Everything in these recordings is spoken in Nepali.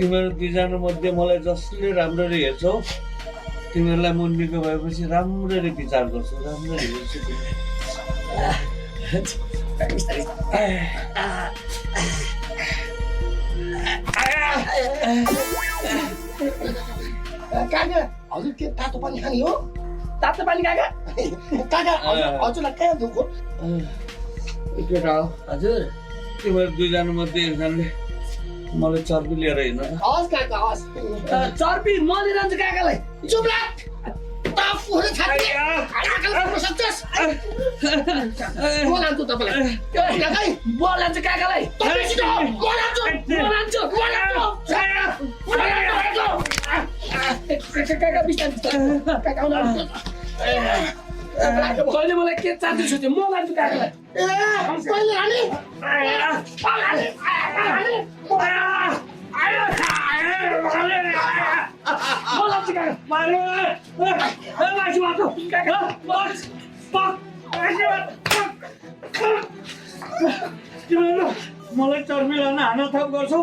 तिमीहरू दुईजना मध्ये मलाई जसले राम्ररी हेर्छौ तिमीहरूलाई मुन्नीको भएपछि राम्ररी विचार गर्छु राम्ररी हेर्छु काका हजुर के तातो पानी खाने हो तातो पानी काका काका हजुरलाई कहाँ दुखो केटा हो हजुर तिमीहरू दुईजना मध्ये एकजनाले मलाई चर्पी लिएर हिँड्नु हस् काका हस् चर्पी म लिएर जान्छु काकालाई चुप लाग ताफुहरू छाती काकालाई बोल्न सक्छस् म लान्छु तपाईँलाई काका म लान्छु काकालाई तपाईँ छिटो म लान्छु काका बिस्तारै काका कहिले मलाई के चाहन्छु सोध्यो म लान्छु काकालाई पहिले हाने म लान्छु काका मासु मासु काका तिमीहरू मलाई चर्पी लान हाना थप गर्छौ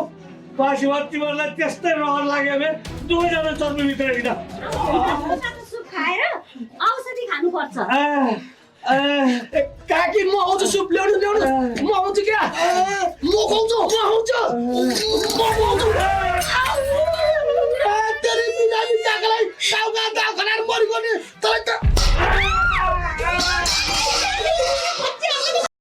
बासी भए तिमीहरूलाई त्यस्तै रहर लाग्यो भने दुवैजना चर्पीभित्र हिँड सुप खाएर औषधि खानुपर्छ काकी म आउँछु सुप ल्याउनु म आउँछु क्या म खुवाउँछु